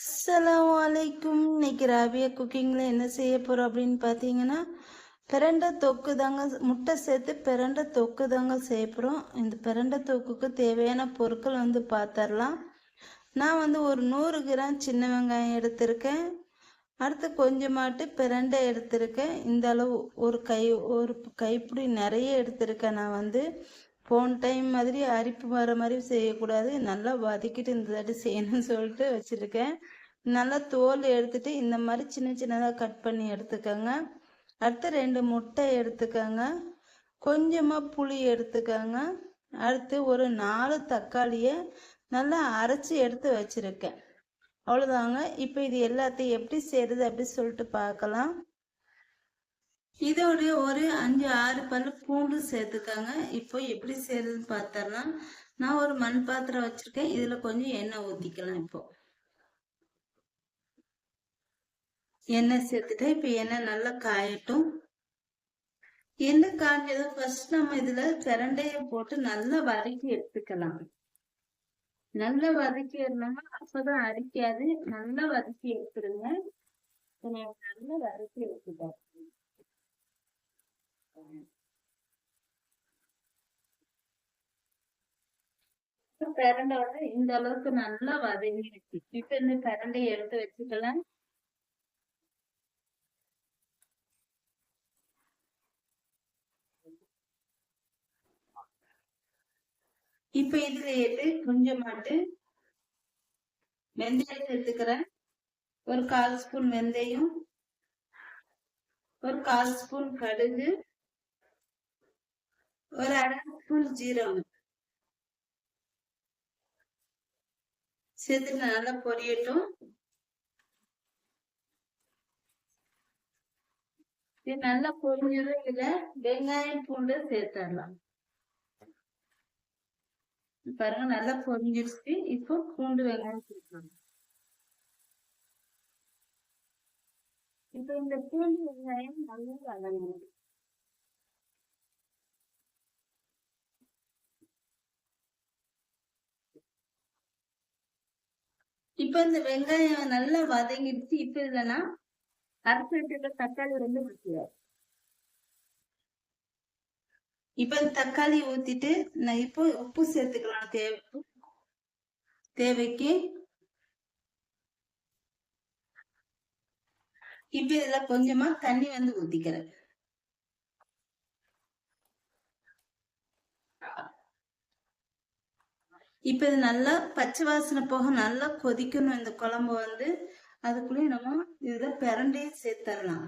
அஸ்ஸலாமு அலைக்கும். இன்னைக்கு ராபியா குக்கிங்கில் என்ன செய்ய போகிறோம் அப்படின்னு பார்த்தீங்கன்னா, பிரண்டை தொக்கு தாங்க, முட்டை சேர்த்து பிரண்டை தொக்கு தாங்க செய்ய போகிறோம். இந்த பிரண்டை தொக்குக்கு தேவையான பொருட்கள் பார்த்துடலாம். நான் ஒரு 100 கிராம் சின்ன வெங்காயம் எடுத்திருக்கேன். அடுத்து கொஞ்சமாட்டு பிரண்டை எடுத்திருக்கேன். இந்த அளவு ஒரு கைப்பிடி நிறைய எடுத்திருக்கேன். நான் போன டைம் மாதிரி அரிப்பு வர மாதிரி செய்யக்கூடாது, நல்லா வதக்கிட்டு இந்த தாட்டி செய்யணும்னு சொல்லிட்டு வச்சுருக்கேன். நல்லா தோல் எடுத்துட்டு இந்த மாதிரி சின்ன சின்னதாக கட் பண்ணி எடுத்துக்கோங்க. அடுத்து 2 முட்டை எடுத்துக்கோங்க. கொஞ்சமாக புளி எடுத்துக்கோங்க. அடுத்து ஒரு 4 தக்காளியை நல்லா அரைச்சி எடுத்து வச்சுருக்கேன். அவ்வளோதாங்க. இப்போ இது எல்லாத்தையும் எப்படி செய்கிறது அப்படி சொல்லிட்டு பார்க்கலாம். இதோட ஒரு 5-6 பல் பூண்டு சேர்த்துக்காங்க. இப்போ எப்படி செய்யறதுன்னு பார்த்தோம்னா, நான் ஒரு மண் பாத்திரம் வச்சிருக்கேன். இதுல கொஞ்சம் எண்ணெய் ஊத்திக்கலாம். இப்போ எண்ணெய் சேர்த்துட்டேன். இப்போ எண்ணெய் நல்லா காயட்டும். எண்ணெய் காஞ்சதும் ஃபர்ஸ்ட் நம்ம இதுல பிரண்டைய போட்டு நல்லா வதக்கி எடுத்துக்கலாம். நல்லா வதக்கி இருந்தாங்க, அப்பதான் அரிக்காது. நல்லா வதக்கி எடுத்துருங்க. நல்லா வதக்கி எடுத்துட்டேன். பிரண்டை இந்த அளவுக்கு நல்லா வதங்கிடுச்சு. இப்ப இந்த பிரண்டையை எடுத்து வச்சுக்கலாம். இப்ப இதுல கொஞ்சமாட்டு வெந்தயம் சேர்த்துக்கிறேன். ஒரு 1/4 ஸ்பூன் வெந்தயம், ஒரு 1/4 ஸ்பூன் கடுகு, ஒரு 1/2 ஸ்பூன் ஜீரகம் சேர்த்துட்டு நல்லா பொரியட்டும். இது நல்லா பொரிஞ்சதும் இதுல வெங்காயம் பூண்டு சேர்த்துடலாம். பாருங்க நல்லா பொரிஞ்சிருச்சு. இப்போ பூண்டு வெங்காயம் சேர்க்கலாம். இப்போ இந்த பூண்டு வெங்காயம் நல்லா வதங்கணும். இப்ப இந்த வெங்காயம் நல்லா வதங்கிடுச்சு. இப்ப இதுலனா அரைச்சு வச்சிருக்க தக்காளி 2 ஊற்றிடுறேன். இப்ப இந்த தக்காளி ஊத்திட்டு நான் இப்போ உப்பு சேர்த்துக்கலாம் தேவைக்கு. இப்ப இதுல கொஞ்சமா தண்ணி ஊத்திக்கிறேன். இப்ப இது நல்லா பச்சை வாசனை போக நல்லா கொதிக்கணும். இந்த குழம்பு அதுக்குள்ளேயும் நம்ம இதுல பிரண்டையும் சேர்த்துடலாம்.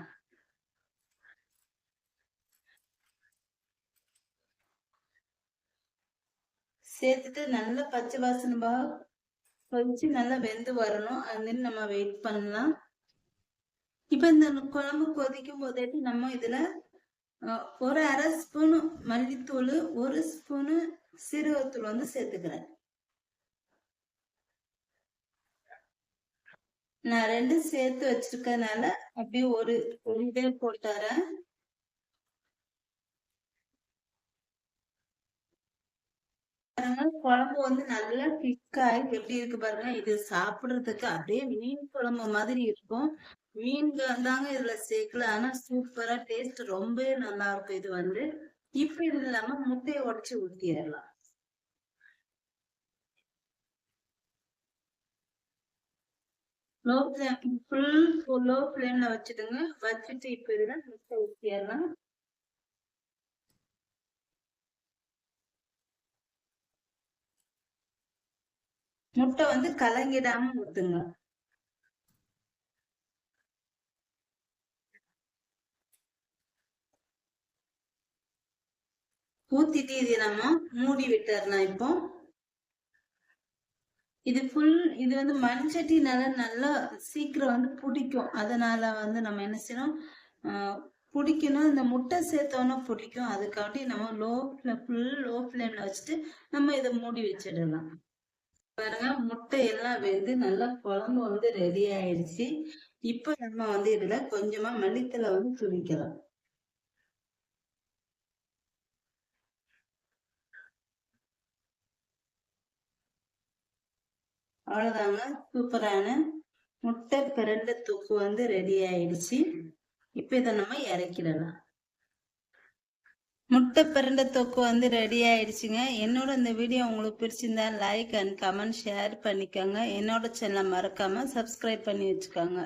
சேர்த்துட்டு நல்லா பச்சை வாசனை போக கொதிச்சு நல்லா வெந்து வரணும். அது நம்ம வெயிட் பண்ணலாம். இப்ப இந்த குழம்பு கொதிக்கும் போதே நம்ம இதுல ஒரு 1/2 ஸ்பூன் மல்லித்தூள், 1 ஸ்பூனு சீரகத்தூள் சேர்த்துக்கிறேன். நான் 2 சேர்த்து வச்சிருக்கனால அப்படியே ஒரு இதே போட்டுறேன். குழம்பு நல்லா திக்காய் எப்படி இருக்கு பாருங்க. இது சாப்பிடுறதுக்கு அப்படியே மீன் குழம்பு மாதிரி இருக்கும். மீன் தாங்க இதுல சேர்க்கல, ஆனா சூப்பரா டேஸ்ட் ரொம்பவே நல்லா இருக்கும். இது இப்ப இது இல்லாம முட்டையை உடைச்சு ஊத்திடலாம். லோ ஃப்ளேம்ல வச்சுடுங்க. வச்சுட்டு இப்ப இதுல முட்டை ஊத்திடலாம். முட்டை கலங்கிடாம ஊத்துங்க. ஊத்திட்டு இது நம்ம மூடி விட்டுறலாம். இப்போ இது மண் சட்டினால நல்லா சீக்கிரம் பிடிக்கும். அதனால நம்ம என்ன செய்யணும், பிடிக்கணும். இந்த முட்டை சேர்த்தோன்னா பிடிக்கும். அதுக்காண்டி நம்ம லோ ஃப்ளேம்ல வச்சுட்டு நம்ம இதை மூடி வச்சிடலாம். பாருங்க, முட்டை எல்லாம் வெந்து நல்லா குழம்பு ரெடி ஆயிடுச்சு. இப்ப நம்ம இதுல கொஞ்சமா மல்லித்தலை தூவிக்கலாம். அவ்வளவுதாங்க, சூப்பரான முட்டை பிரண்டை தொக்கு வந்து ரெடி ஆயிடுச்சு. இப்போ இதை நம்ம இறக்கிடலாம். முட்டை பிரண்டை தொக்கு வந்து ரெடி ஆயிடுச்சுங்க. என்னோட இந்த வீடியோ உங்களுக்கு பிடிச்சிருந்தா லைக் அண்ட் கமெண்ட் ஷேர் பண்ணிக்கோங்க. என்னோட சேனலை மறக்காம சப்ஸ்கிரைப் பண்ணி வச்சுக்கோங்க.